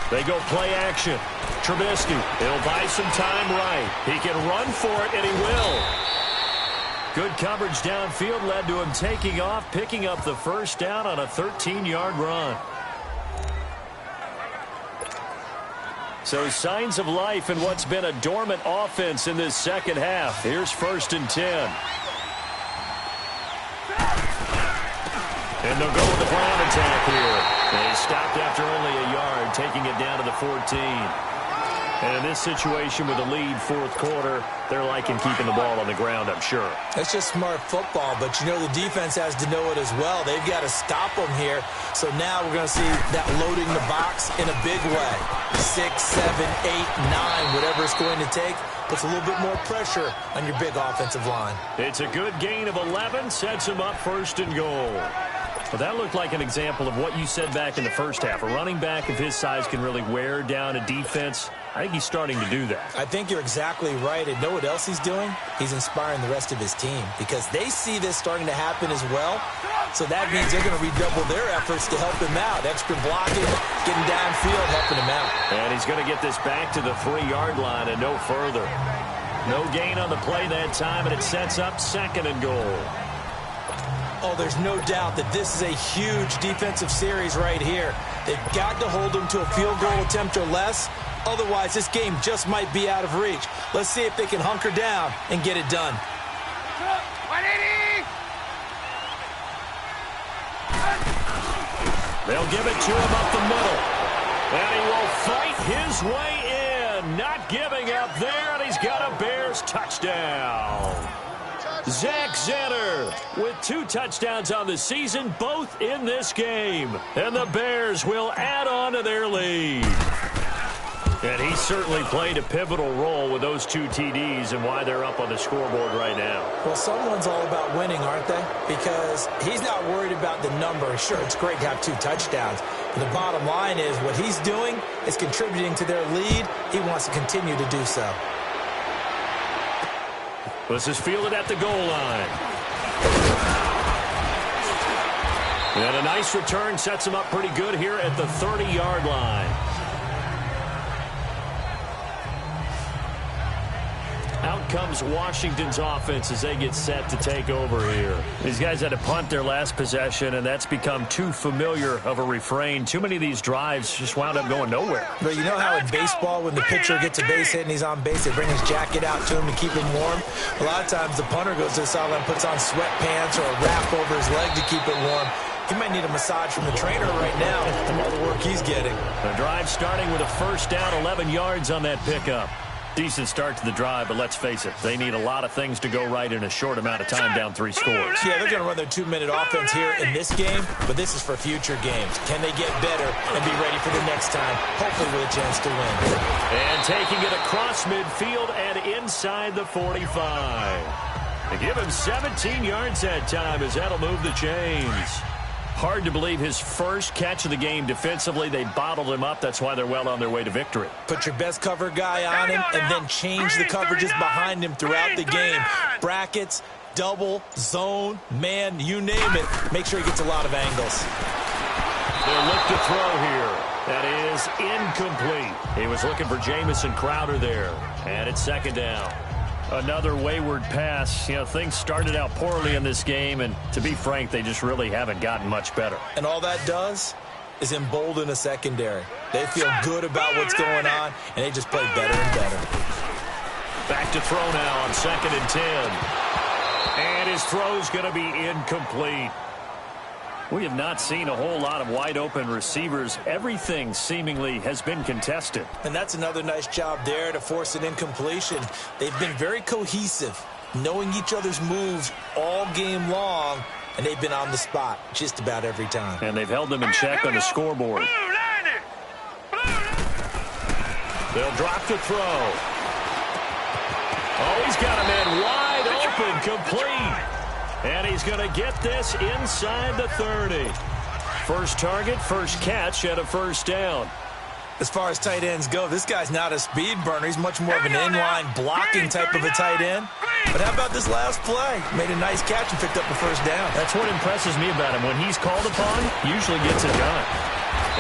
They go play action. Trubisky, he'll buy some time right. He can run for it, and he will. Good coverage downfield led to him taking off, picking up the first down on a 13-yard run. So signs of life in what's been a dormant offense in this second half. Here's 1st and 10. And they'll go with the ground attack here. They stopped after only a yard, taking it down to the 14. And in this situation with a lead 4th quarter, they're liking keeping the ball on the ground, I'm sure. That's just smart football, but you know the defense has to know it as well. They've got to stop them here. So now we're going to see that loading the box in a big way. 6, 7, 8, 9, whatever it's going to take, puts a little bit more pressure on your big offensive line. It's a good gain of 11, sets them up 1st and goal. Well, that looked like an example of what you said back in the first half. A running back of his size can really wear down a defense. I think he's starting to do that. I think you're exactly right. And know what else he's doing? He's inspiring the rest of his team because they see this starting to happen as well. So that means they're going to redouble their efforts to help him out. Extra blocking, getting downfield, helping him out. And he's going to get this back to the 3-yard line and no further. No gain on the play that time, and it sets up 2nd and goal. Oh, there's no doubt that this is a huge defensive series right here. They've got to hold them to a field goal attempt or less. Otherwise, this game just might be out of reach. Let's see if they can hunker down and get it done. They'll give it to him up the middle. And he will fight his way in. Not giving up there, and he's got a Bears touchdown. Zach Zenner with 2 touchdowns on the season, both in this game. And the Bears will add on to their lead. And he certainly played a pivotal role with those 2 TDs and why they're up on the scoreboard right now. Well, someone's all about winning, aren't they? Because he's not worried about the number. Sure, it's great to have 2 touchdowns. But the bottom line is what he's doing is contributing to their lead. He wants to continue to do so. This is fielded at the goal line. And a nice return sets him up pretty good here at the 30-yard line. Out comes Washington's offense as they get set to take over here. These guys had to punt their last possession, and that's become too familiar of a refrain. Too many of these drives just wound up going nowhere. But you know how in baseball, when the pitcher gets a base hit and he's on base, they bring his jacket out to him to keep him warm? A lot of times the punter goes to the sideline, puts on sweatpants or a wrap over his leg to keep it warm. He might need a massage from the trainer right now from all the work he's getting. The drive starting with a first down, 11 yards on that pickup. Decent start to the drive, but let's face it, they need a lot of things to go right in a short amount of time down 3 scores. Yeah, they're going to run their 2-minute offense here in this game, but this is for future games. Can they get better and be ready for the next time, hopefully with a chance to win? And taking it across midfield and inside the 45. They give him 17 yards that time as that'll move the chains. Hard to believe his first catch of the game defensively. They bottled him up. That's why they're well on their way to victory. Put your best cover guy on him and then change the coverages behind him throughout the game. Brackets, double, zone, man, you name it. Make sure he gets a lot of angles. They'll look to throw here. That is incomplete. He was looking for Jamison Crowder there. And it's 2nd down. Another wayward pass. You know, things started out poorly in this game, and to be frank, they just really haven't gotten much better. And all that does is embolden a secondary. They feel good about what's going on, and they just play better and better. Back to throw now on 2nd and 10. And his throw's going to be incomplete. We have not seen a whole lot of wide-open receivers. Everything seemingly has been contested. And that's another nice job there to force an incompletion. They've been very cohesive, knowing each other's moves all game long, and they've been on the spot just about every time. And they've held them in check on the scoreboard. They'll drop the throw. Oh, he's got a man wide open, complete. And he's going to get this inside the 30. First target, first catch, and a first down. As far as tight ends go, this guy's not a speed burner. He's much more of an inline blocking type of a tight end. But how about this last play? Made a nice catch and picked up the first down. That's what impresses me about him. When he's called upon, usually gets it done.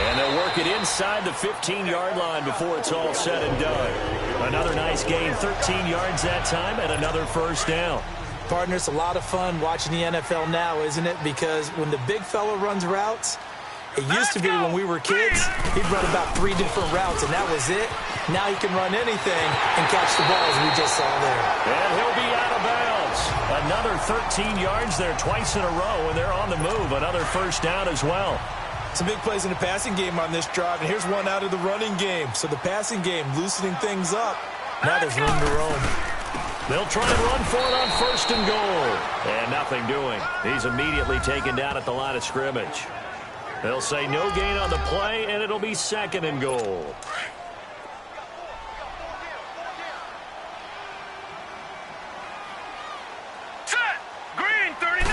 And they'll work it inside the 15-yard line before it's all said and done. Another nice gain, 13 yards that time, and another first down. Partner, it's a lot of fun watching the NFL now, isn't it? Because when the big fella runs routes, it used to be when we were kids, he'd run about 3 different routes, and that was it. Now he can run anything and catch the ball, as we just saw there. And he'll be out of bounds. Another 13 yards there twice in a row, and they're on the move. Another first down as well. Some big plays in the passing game on this drive, and here's one out of the running game. So the passing game loosening things up. Now there's room to roam. They'll try and run for it on 1st and goal. And nothing doing. He's immediately taken down at the line of scrimmage. They'll say no gain on the play, and it'll be 2nd and goal. Set. Green 39.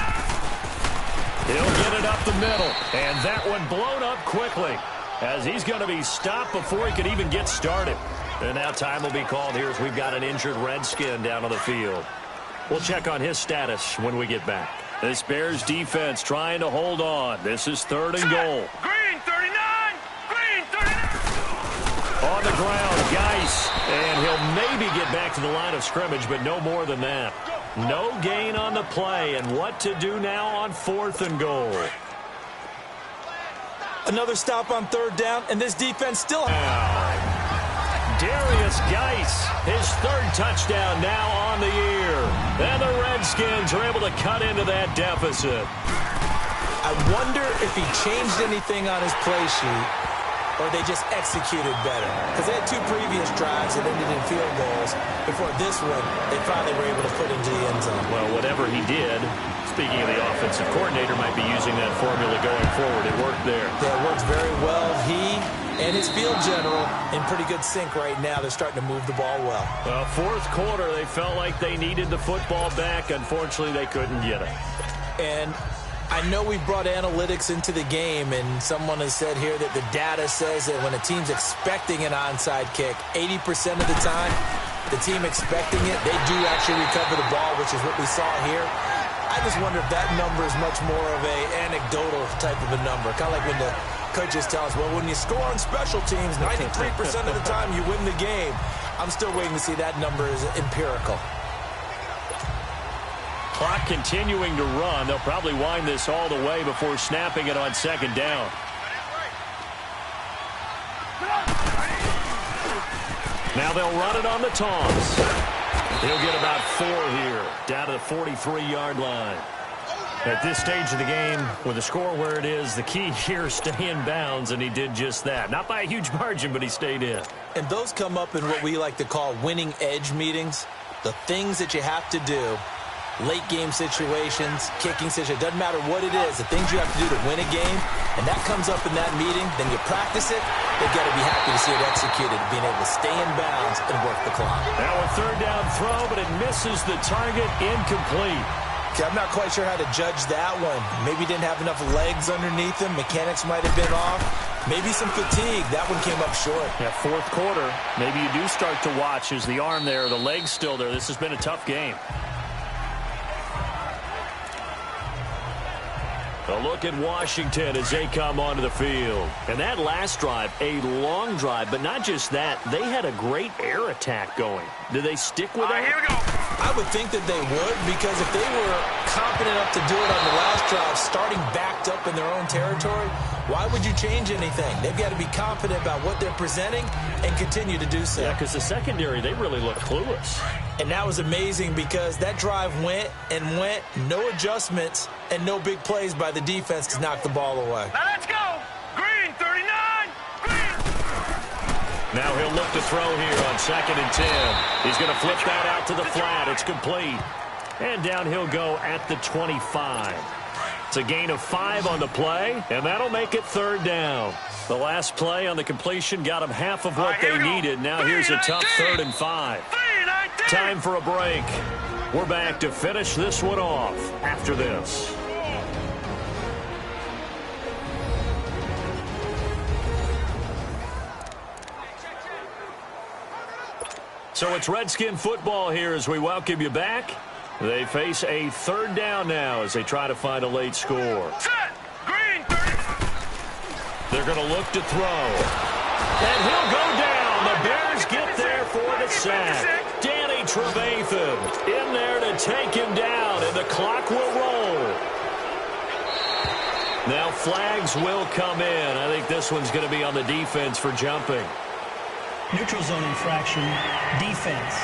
He'll get it up the middle. And that one blown up quickly, as he's going to be stopped before he could even get started. And now time will be called here as we've got an injured Redskin down on the field. We'll check on his status when we get back. This Bears defense trying to hold on. This is 3rd and goal. Green 39! Green 39! On the ground, Geis. And he'll maybe get back to the line of scrimmage, but no more than that. No gain on the play. And what to do now on 4th and goal? Another stop on 3rd down, and this defense still... Darius Geis, his 3rd touchdown now on the year. And the Redskins are able to cut into that deficit. I wonder if he changed anything on his play sheet or they just executed better. Because they had 2 previous drives that ended in field goals. Before this one, they finally were able to put into the end zone. Well, whatever he did, speaking of the offensive coordinator, might be using that formula going forward. It worked there. Yeah, it works very well. He and his field general in pretty good sync right now. They're starting to move the ball well. 4th quarter, they felt like they needed the football back. Unfortunately, they couldn't get it. And I know we brought analytics into the game, and someone has said here that the data says that when a team's expecting an onside kick, 80% of the time, the team expecting it, they do actually recover the ball, which is what we saw here. I just wonder if that number is much more of a anecdotal type of a number. Kind of like when the coaches tell us, well, when you score on special teams, 93% of the time you win the game. I'm still waiting to see that number is empirical. Clock continuing to run. They'll probably wind this all the way before snapping it on 2nd down. Now they'll run it on the toss. He'll get about 4 here, down to the 43-yard line. At this stage of the game, with the score where it is, the key here is stay in bounds, and he did just that. Not by a huge margin, but he stayed in. And those come up in what we like to call winning edge meetings. The things that you have to do, late game situations, kicking situations, doesn't matter what it is, the things you have to do to win a game, and that comes up in that meeting, then you practice it, they've got to be happy to see it executed, being able to stay in bounds and work the clock. Now a 3rd down throw, but it misses the target, incomplete. Okay, I'm not quite sure how to judge that one. Maybe didn't have enough legs underneath him. Mechanics might have been off. Maybe some fatigue. That one came up short. Yeah, 4th quarter. Maybe you do start to watch as the arm there, the leg's still there. This has been a tough game. A look at Washington as they come onto the field. And that last drive, a long drive, but not just that. They had a great air attack going. Do they stick with that? Here we go. I would think that they would, because if they were confident enough to do it on the last drive, starting backed up in their own territory, why would you change anything? They've got to be confident about what they're presenting and continue to do so. Yeah, because the secondary, they really look clueless. And that was amazing because that drive went and went, no adjustments, and no big plays by the defense to knock the ball away. Now let's go. Green 39. Green. Now he'll look to throw here on 2nd and 10. He's going to flip that out to the flat. It's complete. And down he'll go at the 25. It's a gain of 5 on the play, and that'll make it 3rd down. The last play on the completion got them half of what they needed. Now here's a tough 3rd and 5. Time for a break. We're back to finish this one off after this. So it's Redskin football here as we welcome you back. They face a 3rd down now as they try to find a late score. Green 30. They're going to look to throw. And he'll go down. The Bears get there for the sack. Danny Trevathan in there to take him down, and the clock will roll. Now flags will come in. I think this one's going to be on the defense for jumping. Neutral zone infraction, defense.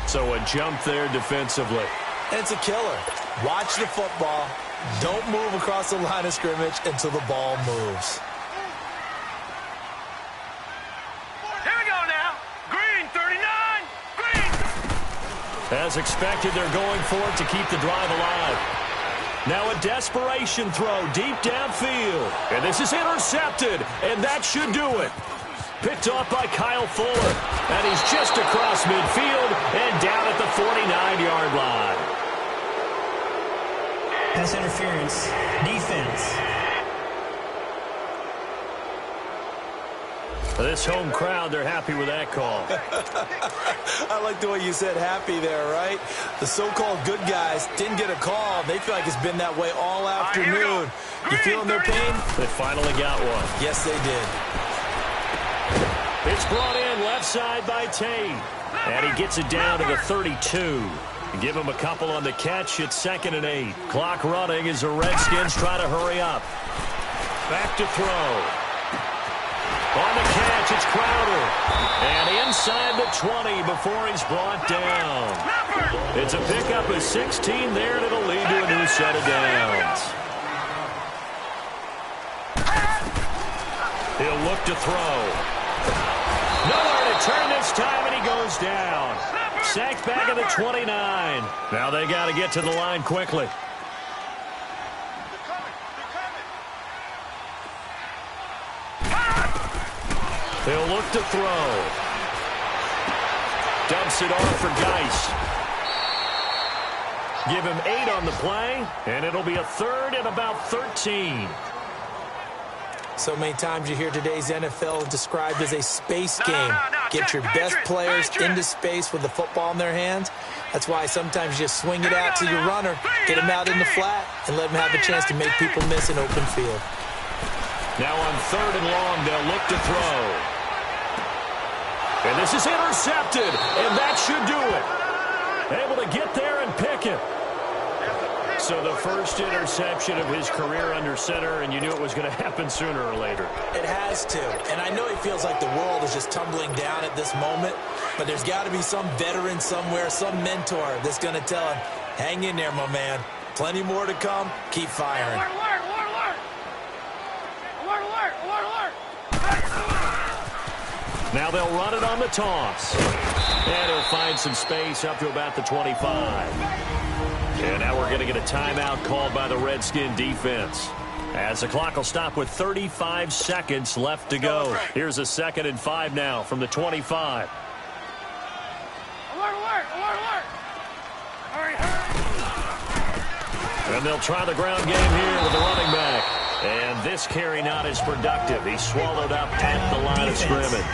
So a jump there defensively. It's a killer. Watch the football. Don't move across the line of scrimmage until the ball moves. Here we go now. Green 39. Green. As expected, they're going for it to keep the drive alive. Now a desperation throw deep downfield. And this is intercepted, and that should do it. Picked off by Kyle Fuller. And he's just across midfield and down at the 49-yard line. Pass interference, defense. This home crowd, they're happy with that call. I like the way you said happy there, right? The so-called good guys didn't get a call. They feel like it's been that way all afternoon. You feeling their pain? They finally got one. Yes, they did. It's brought in left side by Tate. And he gets it down to the 32. Give him a couple on the catch. It's 2nd and 8. Clock running as the Redskins try to hurry up. Back to throw. On the catch, it's Crowder. And inside the 20 before he's brought down. It's a pickup of 16 there, and it'll lead to a new set of downs. He'll look to throw. Nowhere to turn this time, and he goes down. Sacked back at the 29. Now they got to get to the line quickly. He'll look to throw. Dumps it off for Geist. Give him 8 on the play, and it'll be a 3rd and about 13. So many times you hear today's NFL described as a space game. Get your best players into space with the football in their hands. That's why sometimes you just swing it out to your runner, get him out in the flat, and let him have a chance to make people miss an open field. Now on 3rd and long, they'll look to throw. And this is intercepted, and that should do it. Able to get there and pick it. So the first interception of his career under center, and you knew it was going to happen sooner or later. It has to. And I know he feels like the world is just tumbling down at this moment, but there's got to be some veteran somewhere, some mentor that's going to tell him, hang in there, my man. Plenty more to come. Keep firing. Now they'll run it on the toss. And he'll find some space up to about the 25. And now we're going to get a timeout called by the Redskin defense. As the clock will stop with 35 seconds left to go. Here's a 2nd and 5 now from the 25. And they'll try the ground game here with the running back. And this carry not as productive. He's swallowed up at the line of scrimmage.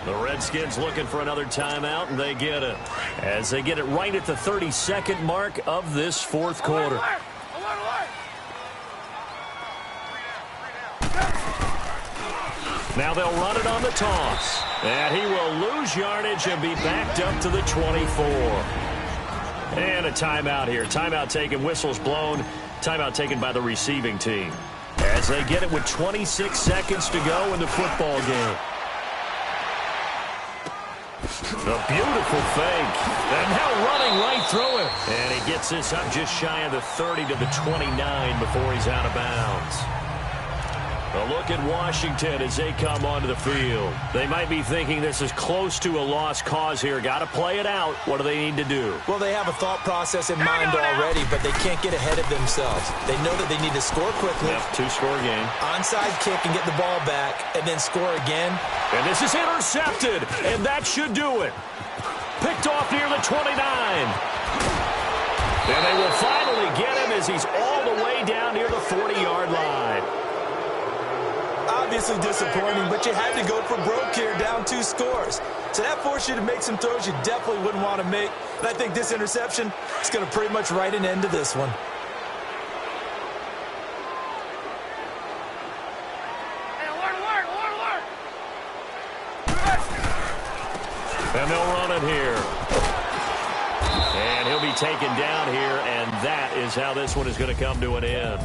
The Redskins looking for another timeout, and they get it. As they get it right at the 32nd mark of this 4th quarter. Now they'll run it on the toss. And he will lose yardage and be backed up to the 24. And a timeout here. Timeout taken, whistles blown. Timeout taken by the receiving team. As they get it with 26 seconds to go in the football game. A beautiful fake. And now running right through it. And he gets this up just shy of the 30 to the 29 before he's out of bounds. A look at Washington as they come onto the field. They might be thinking this is close to a lost cause here. Got to play it out. What do they need to do? Well, they have a thought process in mind already, but they can't get ahead of themselves. They know that they need to score quickly. Yep, 2-score game. Onside kick and get the ball back, and then score again. And this is intercepted, and that should do it. Picked off near the 29. And they will finally get him as he's all the way down near the 40-yard line. Obviously disappointing, but you had to go for broke here, down 2 scores. So that forced you to make some throws you definitely wouldn't want to make. And I think this interception is going to pretty much write an end to this one. And they'll run it here. And he'll be taken down here, and that is how this one is going to come to an end.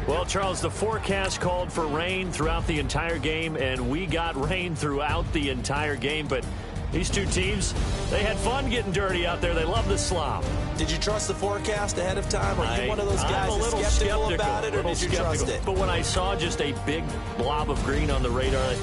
Well, Charles, the forecast called for rain throughout the entire game, and we got rain throughout the entire game. But these two teams, they had fun getting dirty out there. They love the slop. Did you trust the forecast ahead of time? Are you one of those guys that's skeptical about it, or did you trust it? But when I saw just a big blob of green on the radar,